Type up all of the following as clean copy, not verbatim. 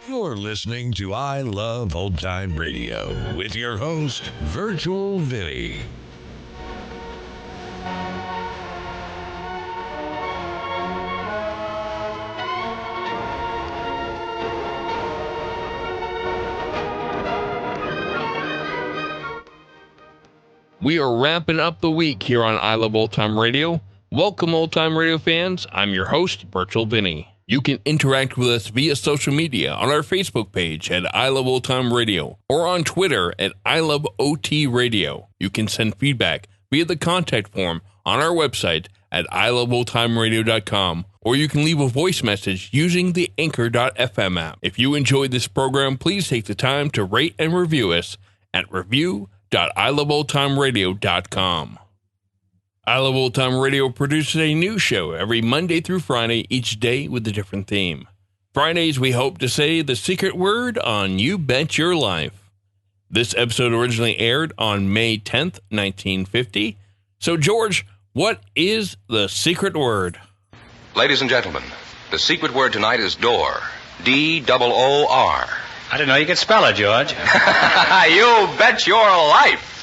You're listening to I Love Old Time Radio with your host, Virtual Vinny. We are wrapping up the week here on I Love Old Time Radio. Welcome, Old Time Radio fans. I'm your host, Virtual Vinny. You can interact with us via social media on our Facebook page at I Love Old Time Radio or on Twitter at I Love OT Radio. You can send feedback via the contact form on our website at iloveoldtimeradio.com, or you can leave a voice message using the Anchor.fm app. If you enjoyed this program, please take the time to rate and review us at review.iloveoldtimeradio.com. I Love Old Time Radio produces a new show every Monday through Friday, each day with a different theme. Fridays, we hope to say the secret word on You Bet Your Life. This episode originally aired on May 10th, 1950. So, George, what is the secret word? Ladies and gentlemen, the secret word tonight is door. D-O-O-R. I didn't know you could spell it, George. You bet your life.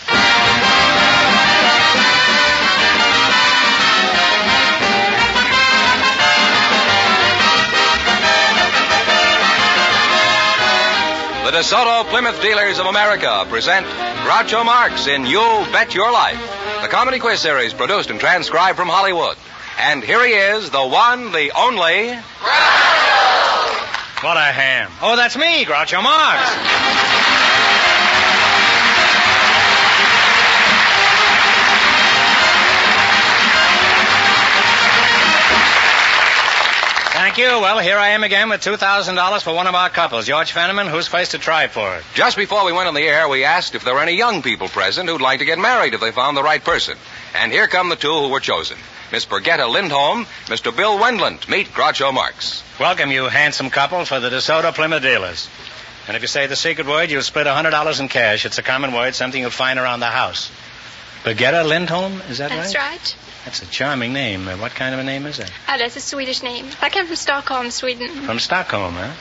The DeSoto Plymouth Dealers of America present Groucho Marx in You Bet Your Life, the comedy quiz series produced and transcribed from Hollywood. And here he is, the one, the only... Groucho! What a ham. Oh, that's me, Groucho Marx. Thank you. Well, here I am again with $2,000 for one of our couples. George Fenneman, who's faced to try for it? Just before we went on the air, we asked if there were any young people present who'd like to get married if they found the right person. And here come the two who were chosen. Miss Birgitta Lindholm, Mr. Bill Wendland. Meet Groucho Marx. Welcome, you handsome couple, for the DeSoto Plymouth Dealers. And if you say the secret word, you'll split $100 in cash. It's a common word, something you'll find around the house. Birgitta Lindholm, is that right? That's right. That's a charming name. What kind of a name is that? That's a Swedish name. I come from Stockholm, Sweden. From Stockholm, huh?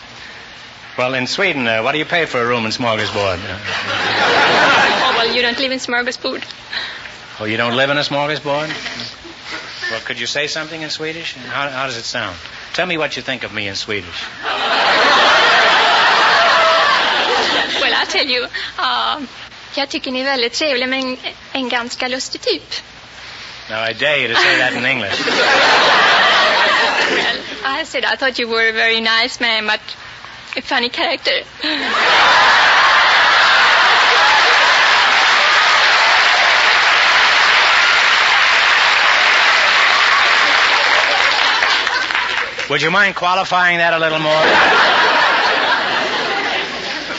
Well, in Sweden, what do you pay for a room in Smorgasbord? Oh, well, you don't live in Smorgasbord. Oh, you don't live in a smorgasbord? Well, could you say something in Swedish? How does it sound? Tell me what you think of me in Swedish. Well, I'll tell you. Jag tycker ni är väldigt trevliga, men en ganska lustig typ. Now, I dare you to say that in English. Well, I said I thought you were a very nice man, but a funny character. Would you mind qualifying that a little more?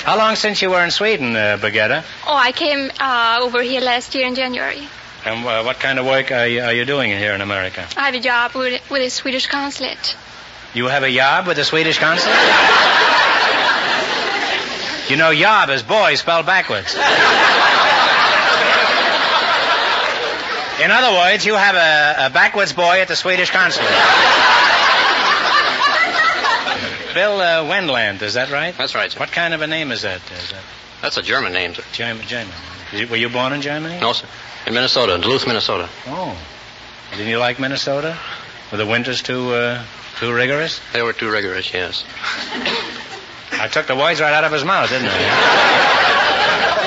How long since you were in Sweden, Birgitta? Oh, I came over here last year in January. And what kind of work are you doing here in America? I have a job with the Swedish consulate. You have a job with the Swedish consulate? You know, job is boy spelled backwards. In other words, you have a backwards boy at the Swedish consulate. Bill Wendland, is that right? That's right, sir. What kind of a name is that? That's a German name, sir. German. Were you born in Germany? No, sir. In Minnesota, Duluth, Minnesota. Oh. Didn't you like Minnesota? Were the winters too rigorous? They were too rigorous, yes. I took the words right out of his mouth, didn't I?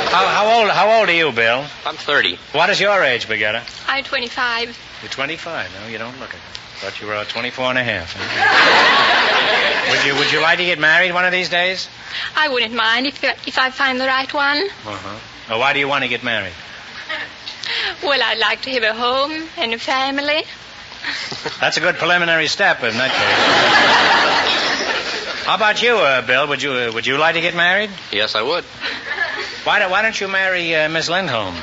How old are you, Bill? I'm 30. What is your age, Birgitta? I'm 25. You're 25. No, you don't look it. Thought you were 24 and a half. Huh? Would you like to get married one of these days? I wouldn't mind if I find the right one. Uh-huh. Well, why do you want to get married? Well, I'd like to have a home and a family. That's a good preliminary step in that case. How about you, Bill? Would you like to get married? Yes, I would. Why don't you marry Miss Lindholm?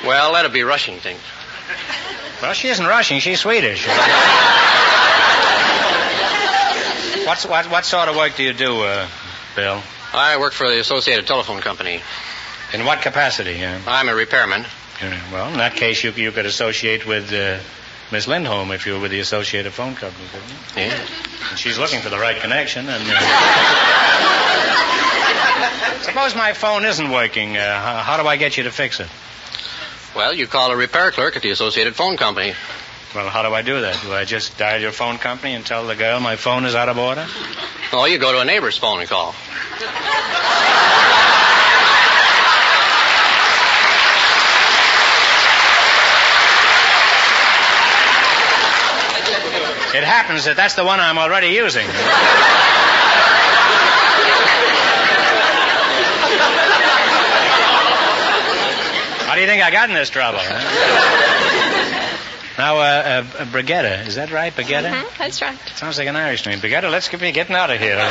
Well, that'd be rushing things. Well, she isn't Russian. She's Swedish. What sort of work do you do, Bill? I work for the Associated Telephone Company. In what capacity? I'm a repairman. Well, in that case, you could associate with Miss Lindholm if you were with the Associated Phone Company, couldn't you? Yeah. And she's looking for the right connection, and... Suppose my phone isn't working. How do I get you to fix it? Well, you call a repair clerk at the Associated Phone Company. Well, how do I do that? Do I just dial your phone company and tell the girl my phone is out of order? Oh, you go to a neighbor's phone and call. It happens that that's the one I'm already using. How do you think I got in this trouble? Now, Brigitte, is that right, Brigitte? Mm-hmm, that's right. Sounds like an Irish name. Brigitte, let's be getting out of here. Now,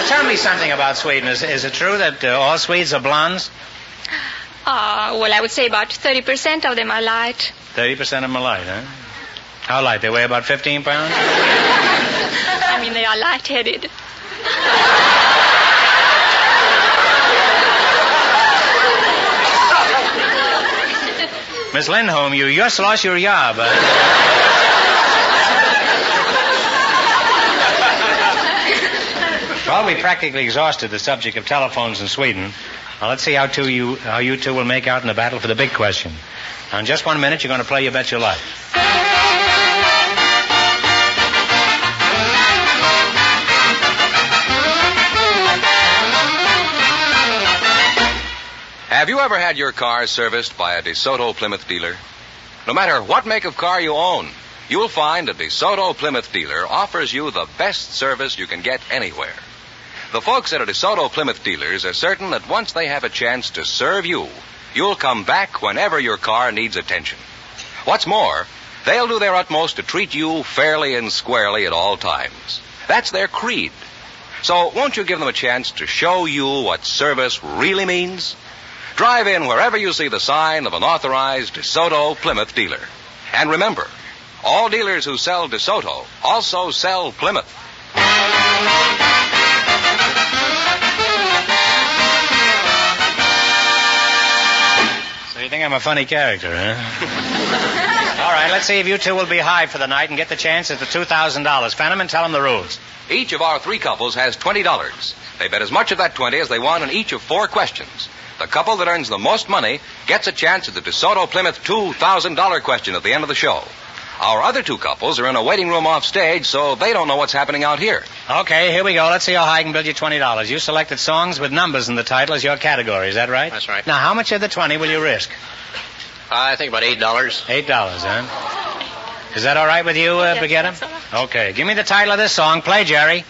tell me something about Sweden. Is it true that all Swedes are blondes? Well, I would say about 30% of them are light. 30% of them are light, huh? How light? They weigh about 15 pounds? I mean, they are light-headed. Miss Lindholm, you just lost your job. Well, we practically exhausted the subject of telephones in Sweden. Now, let's see how you two will make out in the battle for the big question. Now, in just 1 minute, you're going to play You Bet Your Life. Have you ever had your car serviced by a DeSoto Plymouth dealer? No matter what make of car you own, you'll find a DeSoto Plymouth dealer offers you the best service you can get anywhere. The folks at a DeSoto Plymouth dealers are certain that once they have a chance to serve you, you'll come back whenever your car needs attention. What's more, they'll do their utmost to treat you fairly and squarely at all times. That's their creed. So won't you give them a chance to show you what service really means? Drive in wherever you see the sign of an authorized DeSoto Plymouth dealer. And remember, all dealers who sell DeSoto also sell Plymouth. So you think I'm a funny character, huh? All right, let's see if you two will be high for the night and get the chance at the $2,000. Fenneman, tell them the rules. Each of our three couples has $20. They bet as much of that 20 as they won in each of 4 questions. The couple that earns the most money gets a chance at the DeSoto Plymouth $2,000 question at the end of the show. Our other 2 couples are in a waiting room off stage, so they don't know what's happening out here. Okay, here we go. Let's see how high I can build you $20. You selected songs with numbers in the title as your category. Is that right? That's right. Now, how much of the 20 will you risk? I think about $8. $8, huh? Is that all right with you, Brigitte? That's all right. Okay, give me the title of this song. Play, Jerry.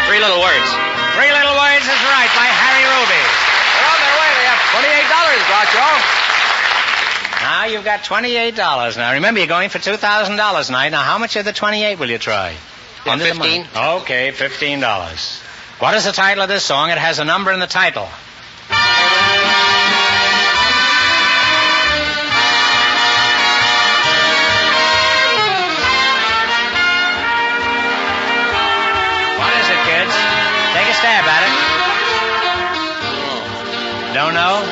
Three Little Words. Three Little Words is right, by Harry Ruby. They're on their way. They have $28, Groucho. Now you've got $28. Now, remember, you're going for $2,000 tonight. Now, how much of the 28 will you try? About 15. Okay, $15. What is the title of this song? It has a number in the title. What is it, kids? Take a stab at it. Don't know?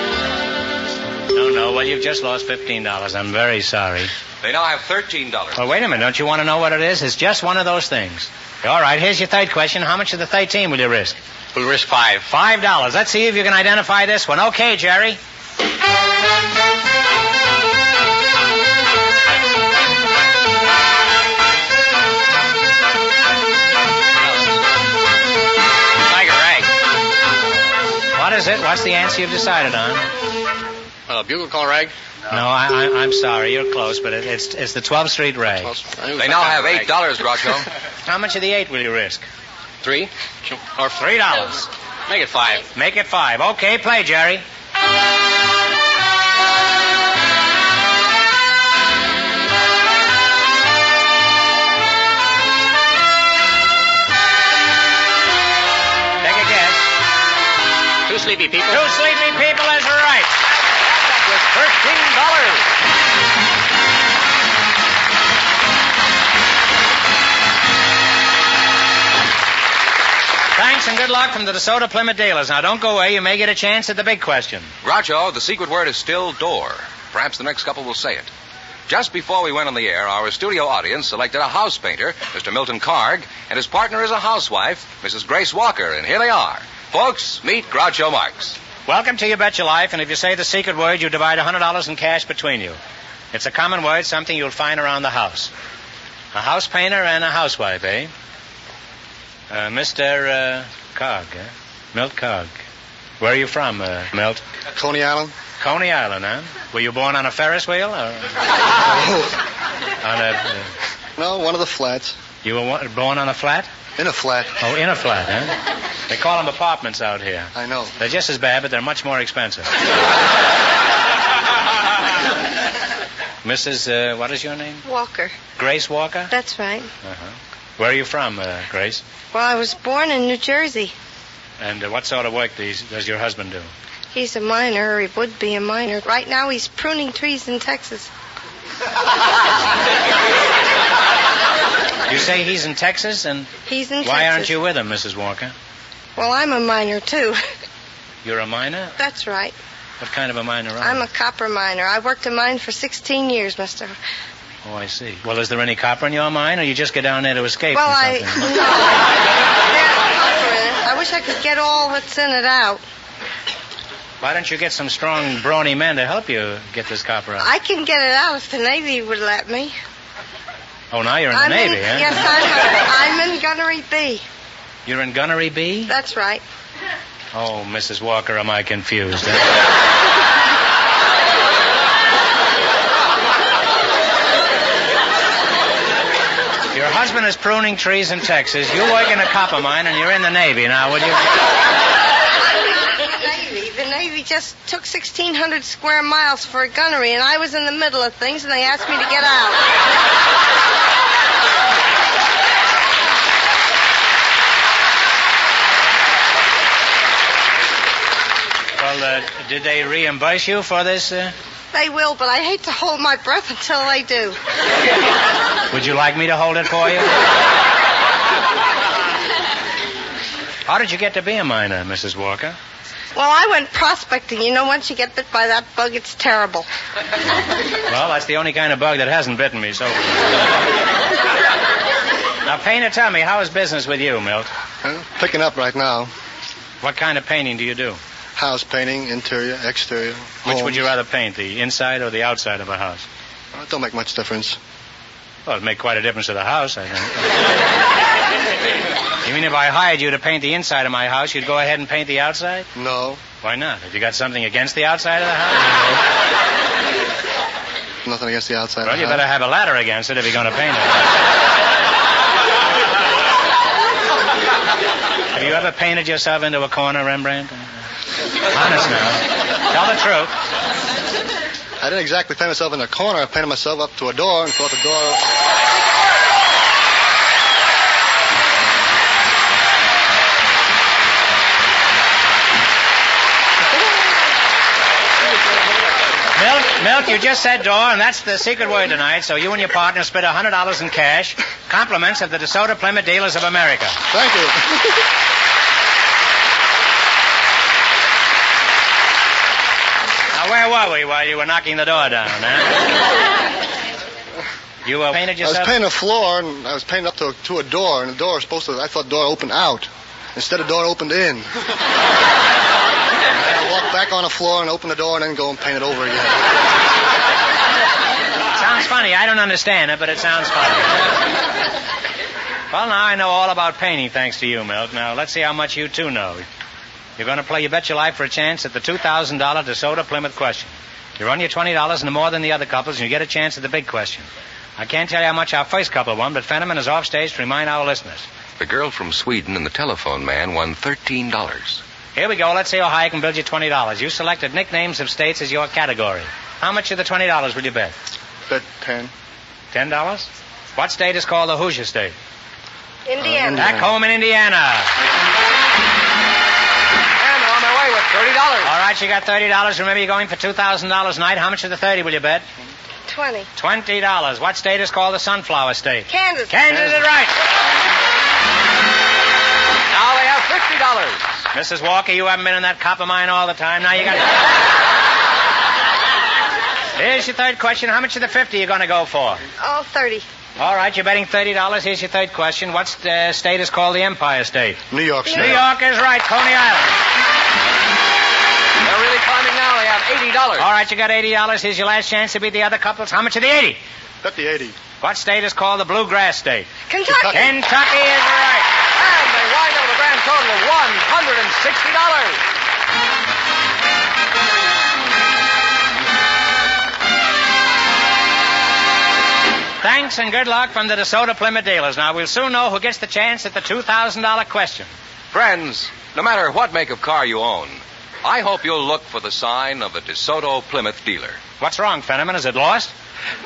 Don't know. Well, you've just lost $15. I'm very sorry. They now have $13. Well, wait a minute. Don't you want to know what it is? It's just one of those things. All right, here's your third question. How much of the 13 will you risk? We'll risk $5. $5. Let's see if you can identify this one. Okay, Jerry. Tiger Rag. What is it? What's the answer you've decided on? Bugle Call Rag. No, I'm sorry. You're close, but it's the 12th Street Rag. They now have $8, Groucho. How much of the 8 will you risk? 3. Or $3. Make it 5. Make it 5. Okay, play, Jerry. Take a guess. 2 Sleepy People. 2 Sleepy People is right. With $13. Thank Thanks and good luck from the DeSoto Plymouth dealers. Now, don't go away. You may get a chance at the big question. Groucho, the secret word is still door. Perhaps the next couple will say it. Just before we went on the air, our studio audience selected a house painter, Mr. Milton Carg, and his partner is a housewife, Mrs. Grace Walker, and here they are. Folks, meet Groucho Marx. Welcome to You Bet Your Life, and if you say the secret word, you divide $100 in cash between you. It's a common word, something you'll find around the house. A house painter and a housewife, eh? Mr. Cog, eh? Milt Cog. Where are you from, Milt? Coney Island. Coney Island, huh? Were you born on a Ferris wheel? Or on a... No, one of the flats. You were born on a flat? In a flat. Oh, in a flat, huh? They call them apartments out here. I know. They're just as bad, but they're much more expensive. Mrs., what is your name? Walker. Grace Walker? That's right. Uh-huh. Where are you from, Grace? Well, I was born in New Jersey. And what sort of work does your husband do? He's a miner, or he would be a miner. Right now he's pruning trees in Texas. You say he's in Texas, and He's in Texas. why aren't you with him, Mrs. Walker? Well, I'm a miner, too. You're a miner? That's right. What kind of a miner are you? I'm a copper miner. I worked a mine for 16 years, mister. Oh, I see. Well, is there any copper in your mine, or you just get down there to escape Well, from there's something? copper in it. I wish I could get all that's in it out. Why don't you get some strong, brawny men to help you get this copper out? I can get it out if the Navy would let me. Oh, now you're in the Navy, huh? Yes, I'm in Gunnery B. You're in Gunnery B? That's right. Oh, Mrs. Walker, am I confused? Huh? Your husband is pruning trees in Texas. You work in a copper mine, and you're in the Navy. Now, would you... The Navy just took 1,600 square miles for a gunnery, and I was in the middle of things, and they asked me to get out. Well, did they reimburse you for this? They will, but I hate to hold my breath until they do. Would you like me to hold it for you? How did you get to be a miner, Mrs. Walker? Well, I went prospecting. You know, once you get bit by that bug, it's terrible. Well, that's the only kind of bug that hasn't bitten me so far. Now, Painter, tell me, how is business with you, Milt? Picking up right now. What kind of painting do you do? House painting, interior, exterior. Which would you homes. rather paint, the inside or the outside of a house? It don't make much difference. Well, it'd make quite a difference to the house, I think. You mean if I hired you to paint the inside of my house, you'd go ahead and paint the outside? No. Why not? Have you got something against the outside of the house? Nothing against the outside Well, of the you house. better have a ladder against it if you're going to paint it. Have you ever painted yourself into a corner, Rembrandt? Honest now. Tell the truth. I didn't exactly paint myself in a corner. I painted myself up to a door and thought the door... Milk, you just said door, and that's the secret word tonight, so you and your partner split $100 in cash. Compliments of the DeSoto Plymouth Dealers of America. Thank you. Now, where were we while you were knocking the door down, huh? You painted I yourself? was painting a floor, and I was painting up to a door, and the door was supposed to... I thought door opened out. Instead, the door opened in. I walked back on the floor and open the door and then go and paint it over again. Sounds funny. I don't understand it, but it sounds funny. Well, now I know all about painting thanks to you, Milt. Now, let's see how much you two know. You're going to play You Bet Your Life for a chance at the $2,000 DeSoto Plymouth question. You run your $20 and more than the other couples, and you get a chance at the big question. I can't tell you how much our first couple won, but Fenneman is off stage to remind our listeners. The girl from Sweden and the telephone man won $13. Here we go. Let's see how high I can build you $20. You selected nicknames of states as your category. How much of the $20 will you bet? Bet 10. $10? What state is called the Hoosier State? Indiana. Back home in Indiana. And on my way with $30. All right, you got $30. Remember, you're going for $2,000 tonight. How much of the 30 will you bet? 20. $20. What state is called the Sunflower State? Kansas. Kansas is right. Now we have $50 Mrs. Walker, you haven't been in that copper mine all the time. Now you got... Here's your third question. How much of the 50 are you going to go for? Oh, 30. All right, you're betting $30. Here's your third question. What state is called the Empire State? New York State. New York is right. Coney Island. They're really climbing now. They have $80. All right, you got $80. Here's your last chance to beat the other couples. How much of the 80? Bet the 80. What state is called the Bluegrass State? Kentucky. Kentucky is right. And they wind up with a grand total of $160. Thanks and good luck from the DeSoto Plymouth dealers. Now, we'll soon know who gets the chance at the $2,000 question. Friends, no matter what make of car you own, I hope you'll look for the sign of a DeSoto Plymouth dealer. What's wrong, Fenneman? Is it lost?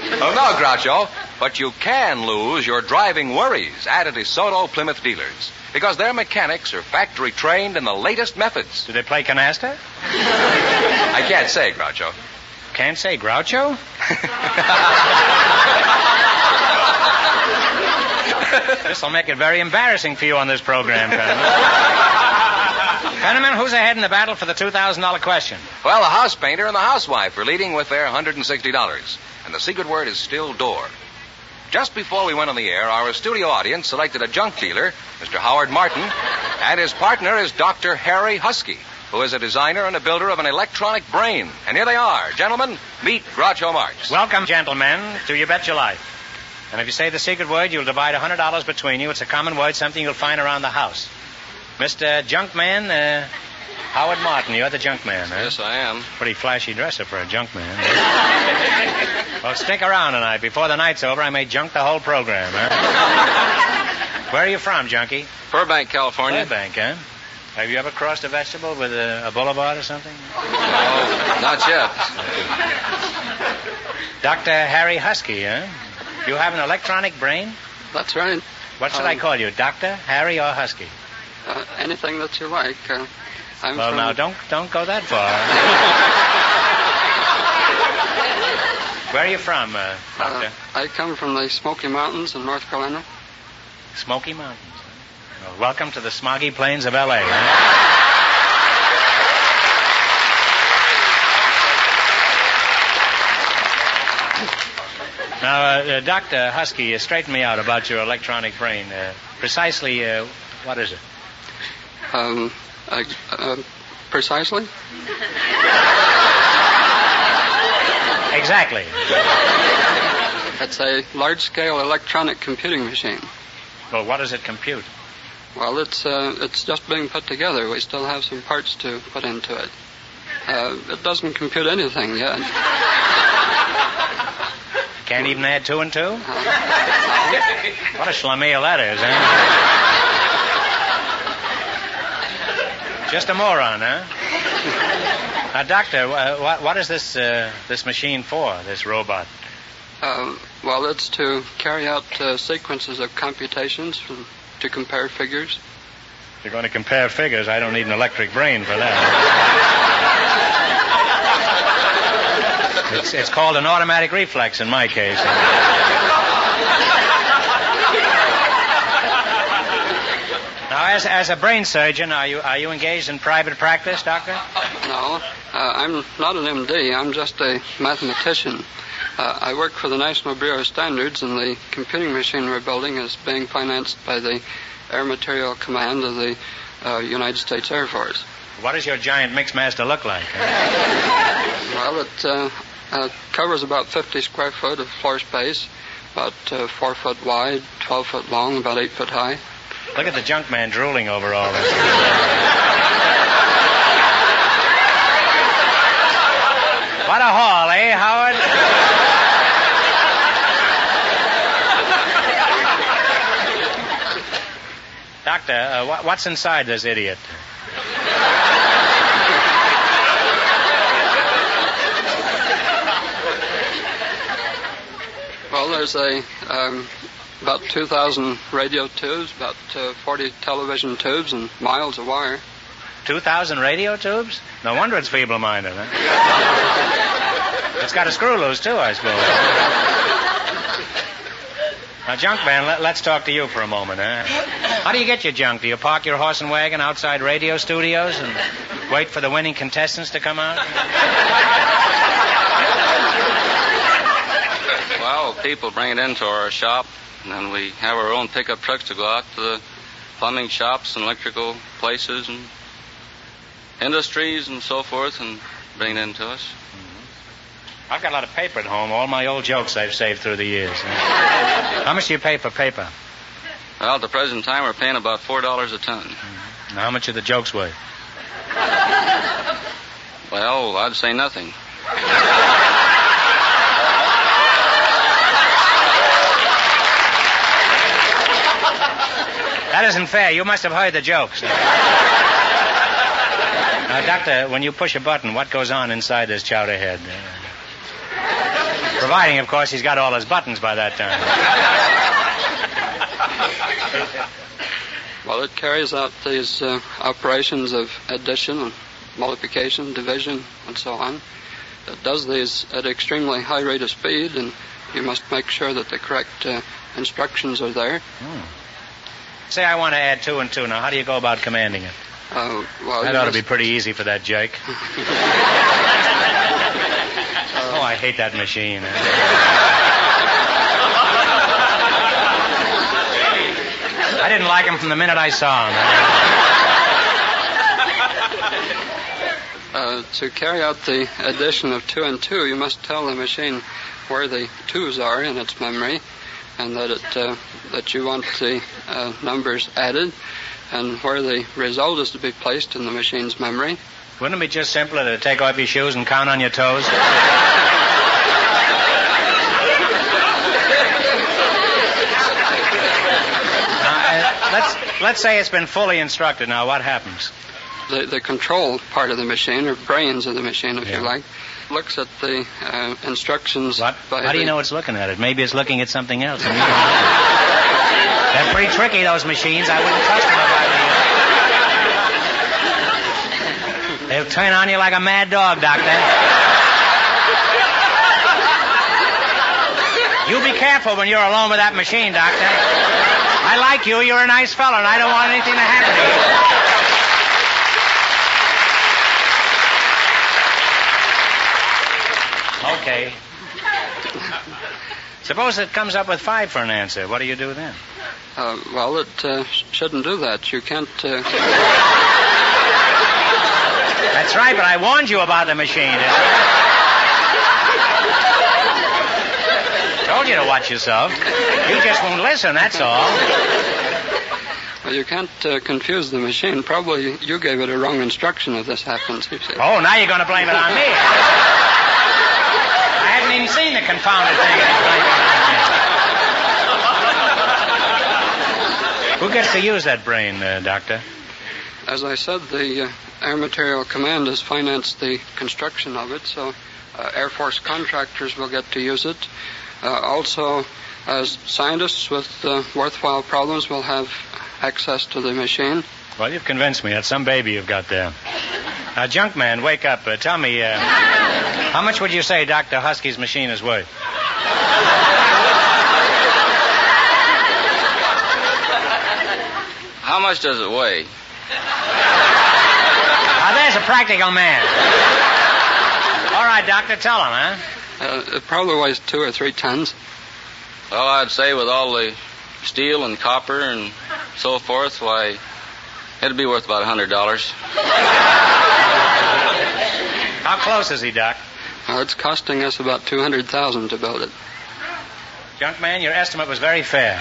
Oh, no, Groucho, but you can lose your driving worries at a DeSoto Plymouth dealers because their mechanics are factory trained in the latest methods. Do they play canasta? I can't say, Groucho. Can't say Groucho? This'll make it very embarrassing for you on this program, Fenneman. Fenneman, who's ahead in the battle for the $2,000 question? Well, the Housepainter and the Housewife are leading with their $160, and the secret word is still door. Just before we went on the air, our studio audience selected a junk dealer, Mr. Howard Martin, and his partner is Dr. Harry Husky, who is a designer and a builder of an electronic brain. And here they are. Gentlemen, meet Groucho Marx. Welcome, gentlemen, to You Bet Your Life. And if you say the secret word, you'll divide $100 between you. It's a common word, something you'll find around the house. Mr. Junkman, Howard Martin, you're the Junkman, huh? Yes, I am. Pretty flashy dresser for a Junkman. Well, stick around tonight. Before the night's over, I may junk the whole program, huh? Where are you from, Junkie? Burbank, California. Burbank, huh? Have you ever crossed a vegetable with a boulevard or something? Oh, not yet. Dr. Harry Husky, huh? You have an electronic brain? That's right. What should I call you, Doctor, Harry, or Husky? Anything that you like. Now, don't go that far. Where are you from, Doctor? I come from the Smoky Mountains in North Carolina. Smoky Mountains. Well, welcome to the smoggy plains of L.A., Now, Dr. Husky, straighten me out about your electronic brain. Precisely, what is it? Precisely? Exactly. It's a large-scale electronic computing machine. Well, what does it compute? Well, it's just being put together. We still have some parts to put into it. It doesn't compute anything yet. Can't even add 2 and 2? What a schlemiel that is, huh? Just a moron, huh? Now, Doctor, what is this machine for, this robot? Well, it's to carry out sequences of computations to compare figures. If you're going to compare figures, I don't need an electric brain for that. It's called an automatic reflex in my case. Now, as a brain surgeon, are you engaged in private practice, Doctor? No, I'm not an MD. I'm just a mathematician. I work for the National Bureau of Standards, and the computing machine we're building is being financed by the Air Material Command of the United States Air Force. What does your giant mixmaster look like? Well, it covers about 50 square foot of floor space, about 4 foot wide, 12 foot long, about 8 foot high. Look at the junk man drooling over all this. What a haul, eh, Howard? Doctor, what's inside this idiot? Well, there's about 2,000 radio tubes, about 40 television tubes, and miles of wire. 2,000 radio tubes? No wonder it's feeble-minded, huh? It's got a screw loose, too, I suppose. Now, junk man, let's talk to you for a moment, huh? How do you get your junk? Do you park your horse and wagon outside radio studios and wait for the winning contestants to come out? Well, people bring it into our shop, and then we have our own pickup trucks to go out to the plumbing shops and electrical places and industries and so forth and bring it into us. I've got a lot of paper at home, all my old jokes I've saved through the years. How much do you pay for paper? Well, at the present time, we're paying about $4 a ton. Now, how much are the jokes worth? Well, I'd say nothing. That isn't fair. You must have heard the jokes. Now, Doctor, when you push a button, what goes on inside this chowder head? Providing, of course, he's got all his buttons by that time. Well, it carries out these operations of addition and multiplication, division, and so on. It does these at an extremely high rate of speed, and you must make sure that the correct instructions are there. Say I want to add 2 and 2. Now, how do you go about commanding it? Well, that ought to be pretty easy for that Jake. Oh, I hate that machine. I didn't like him from the minute I saw him. To carry out the addition of 2 and 2, you must tell the machine where the 2's are in its memory, and that you want the numbers added, and where the result is to be placed in the machine's memory. Wouldn't it be just simpler to take off your shoes and count on your toes? Let's say it's been fully instructed. Now, what happens? The control part of the machine, or brains of the machine, if you like, looks at the instructions. What? How do you know it's looking at it? Maybe it's looking at something else. And you don't know. They're pretty tricky, those machines. I wouldn't trust them if I were you. They'll turn on you like a mad dog, Doctor. You be careful when you're alone with that machine, Doctor. I like you. You're a nice fellow, and I don't want anything to happen to you. Okay. Suppose it comes up with 5 for an answer. What do you do then? Well, it shouldn't do that. You can't... That's right, but I warned you about the machine. Told you to watch yourself. You just won't listen, that's all. Well, you can't confuse the machine. Probably you gave it a wrong instruction if this happens, you see. Oh, now you're going to blame it on me. I hadn't even seen the confounded thing. Who gets to use that brain, Doctor? As I said, the Air Material Command has financed the construction of it, so Air Force contractors will get to use it. Also, as scientists with worthwhile problems will have access to the machine. Well, you've convinced me. That's some baby you've got there. Now, Junkman, wake up. Tell me, how much would you say Dr. Husky's machine is worth? How much does it weigh? Now, there's a practical man. All right, Doctor, tell him, huh? It probably weighs 2 or 3 tons. Well, I'd say with all the steel and copper and so forth, why, it'd be worth about $100. How close is he, Doc? It's costing us about $200,000 to build it. Junkman, your estimate was very fair.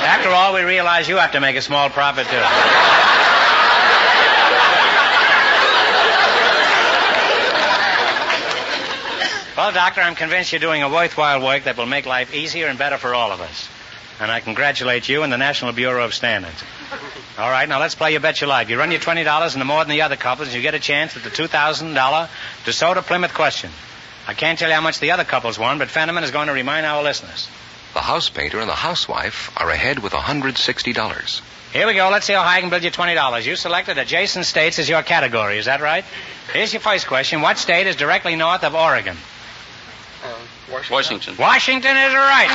After all, we realize you have to make a small profit, too. Well, Doctor, I'm convinced you're doing a worthwhile work that will make life easier and better for all of us. And I congratulate you and the National Bureau of Standards. All right, now let's play You Bet Your Life. You run your $20 into more than the other couples, and you get a chance at the $2,000 DeSoto Plymouth question. I can't tell you how much the other couples won, but Fenneman is going to remind our listeners. The Housepainter and the Housewife are ahead with $160. Here we go. Let's see how high I can build you $20. You selected adjacent states as your category. Is that right? Here's your first question. What state is directly north of Oregon? Washington. Washington is right.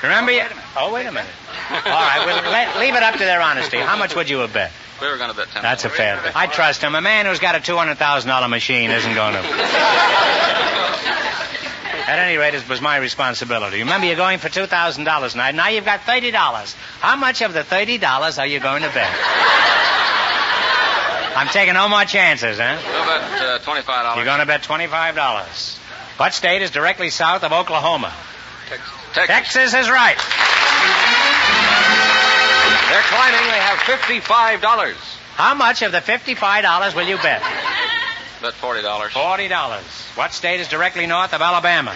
Remember you... Oh, wait a minute. All right, well, leave it up to their honesty. How much would you have bet? We were going to bet $10. That's a fair bet. I trust him. A man who's got a $200,000 machine isn't going to... At any rate, it was my responsibility. Remember, you're going for $2,000 tonight. Now you've got $30. How much of the $30 are you going to bet? I'm taking no more chances, huh? We'll bet $25. You're going to bet $25. What state is directly south of Oklahoma? Texas is right. They're climbing. They have $55. How much of the $55 will you bet? Bet $40. $40. What state is directly north of Alabama?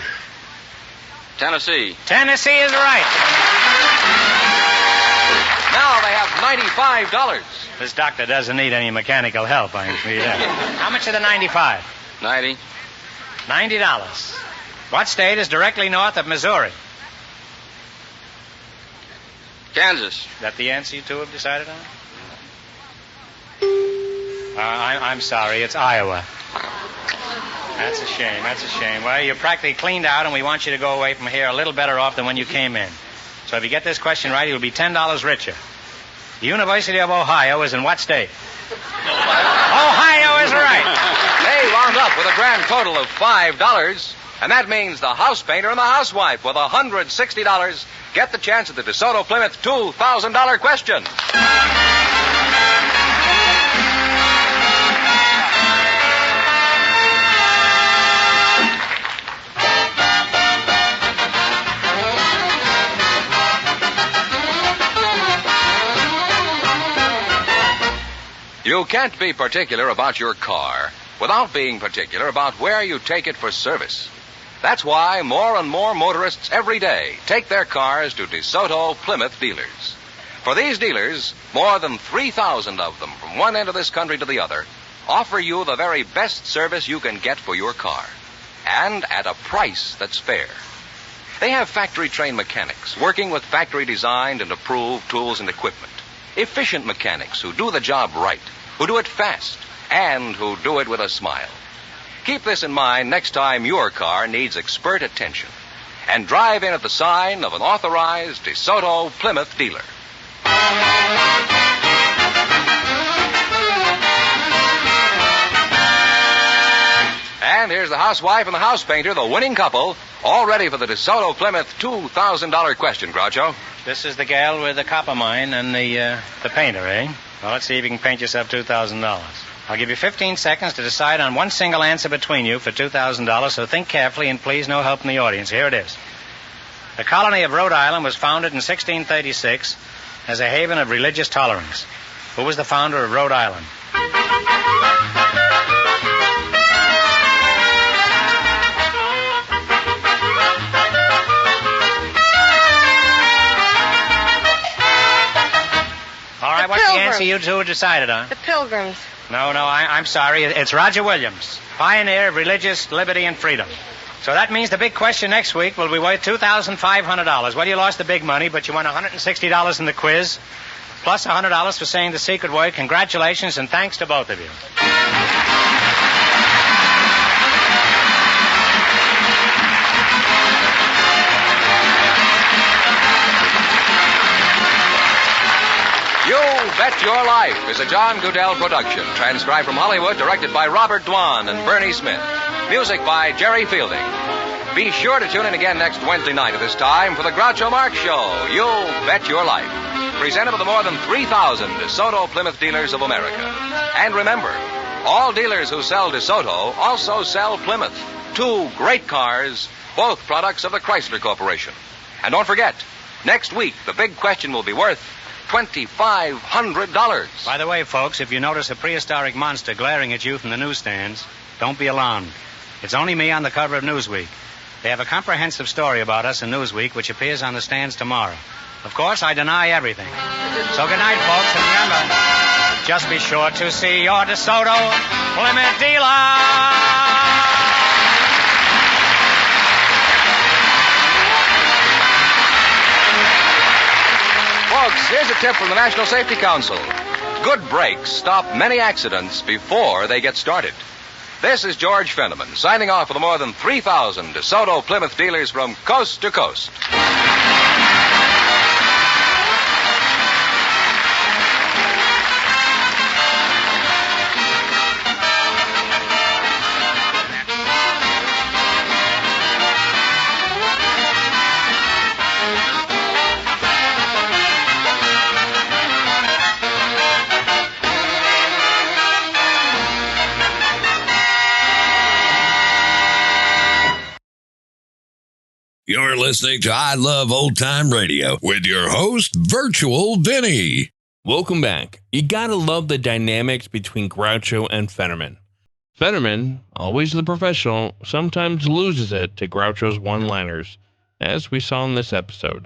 Tennessee. Tennessee is right. Now they have $95. This doctor doesn't need any mechanical help, I can see that. How much of the 95? 90. $90. What state is directly north of Missouri? Kansas. Is that the answer you two have decided on? I'm sorry, it's Iowa. That's a shame, that's a shame. Well, you're practically cleaned out, and we want you to go away from here a little better off than when you came in. So if you get this question right, you'll be $10 richer. The University of Ohio is in what state? Ohio is right. They wound up with a grand total of $5, and that means the Housepainter and the Housewife with $160 get the chance at the DeSoto Plymouth $2,000 question. You can't be particular about your car without being particular about where you take it for service. That's why more and more motorists every day take their cars to DeSoto Plymouth dealers. For these dealers, more than 3,000 of them from one end of this country to the other, offer you the very best service you can get for your car, and at a price that's fair. They have factory-trained mechanics working with factory-designed and approved tools and equipment. Efficient mechanics who do the job right, who do it fast, and who do it with a smile. Keep this in mind next time your car needs expert attention. And drive in at the sign of an authorized DeSoto Plymouth dealer. And here's the Housewife and the Housepainter, the winning couple, all ready for the DeSoto Plymouth $2,000 question, Groucho. This is the gal with the copper mine and the painter, eh? Well, let's see if you can paint yourself $2,000. I'll give you 15 seconds to decide on one single answer between you for $2,000, so think carefully and please no help from the audience. Here it is. The colony of Rhode Island was founded in 1636 as a haven of religious tolerance. Who was the founder of Rhode Island? All right, what's the answer you two decided on? The Pilgrims. No, I'm sorry. It's Roger Williams, pioneer of religious liberty and freedom. So that means the big question next week will be worth $2,500. Well, you lost the big money, but you won $160 in the quiz, plus $100 for saying the secret word. Congratulations, and thanks to both of you. You Bet Your Life is a John Goodell production, transcribed from Hollywood, directed by Robert Dwan and Bernie Smith. Music by Jerry Fielding. Be sure to tune in again next Wednesday night at this time for the Groucho Marx Show, You'll Bet Your Life, presented by the more than 3,000 DeSoto Plymouth dealers of America. And remember, all dealers who sell DeSoto also sell Plymouth, two great cars, both products of the Chrysler Corporation. And don't forget, next week the big question will be worth $2,500. By the way, folks, if you notice a prehistoric monster glaring at you from the newsstands, don't be alarmed. It's only me on the cover of Newsweek. They have a comprehensive story about us in Newsweek, which appears on the stands tomorrow. Of course, I deny everything. So good night, folks, and remember, just be sure to see your DeSoto Plymouth dealer. Folks, here's a tip from the National Safety Council. Good brakes stop many accidents before they get started. This is George Fenneman signing off for the more than 3,000 DeSoto Plymouth dealers from coast to coast. You're listening to I Love Old Time Radio with your host, Virtual Vinny. Welcome back. You gotta love the dynamics between Groucho and Fenneman. Fenneman, always the professional, sometimes loses it to Groucho's one-liners, as we saw in this episode.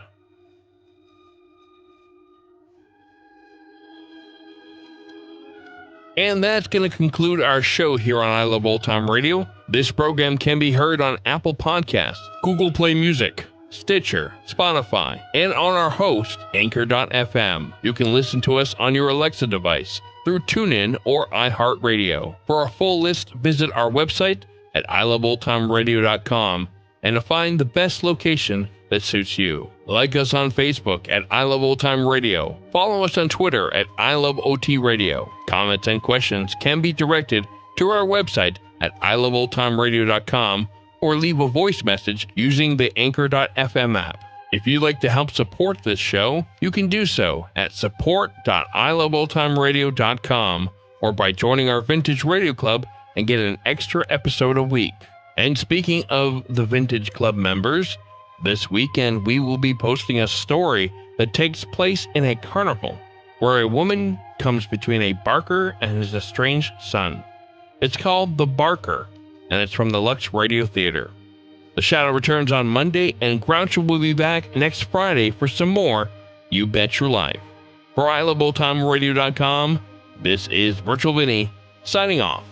And that's going to conclude our show here on I Love Old Time Radio. This program can be heard on Apple Podcasts, Google Play Music, Stitcher, Spotify, and on our host, Anchor.fm. You can listen to us on your Alexa device through TuneIn or iHeartRadio. For a full list, visit our website at iloveoldtimeradio.com and to find the best location that suits you. Like us on Facebook at I Love Old Time Radio. Follow us on Twitter at I Love OT Radio. Comments and questions can be directed to our website at iloveoldtimeradio.com or leave a voice message using the Anchor.fm app. If you'd like to help support this show, you can do so at support.iloveoldtimeradio.com or by joining our Vintage Radio Club and get an extra episode a week. And speaking of the Vintage Club members, this weekend we will be posting a story that takes place in a carnival where a woman comes between a barker and his estranged son. It's called The Barker, and it's from the Lux Radio Theater. The Shadow returns on Monday, and Groucho will be back next Friday for some more You Bet Your Life. For iLoveOldTimeRadio.com, this is Virtual Vinny, signing off.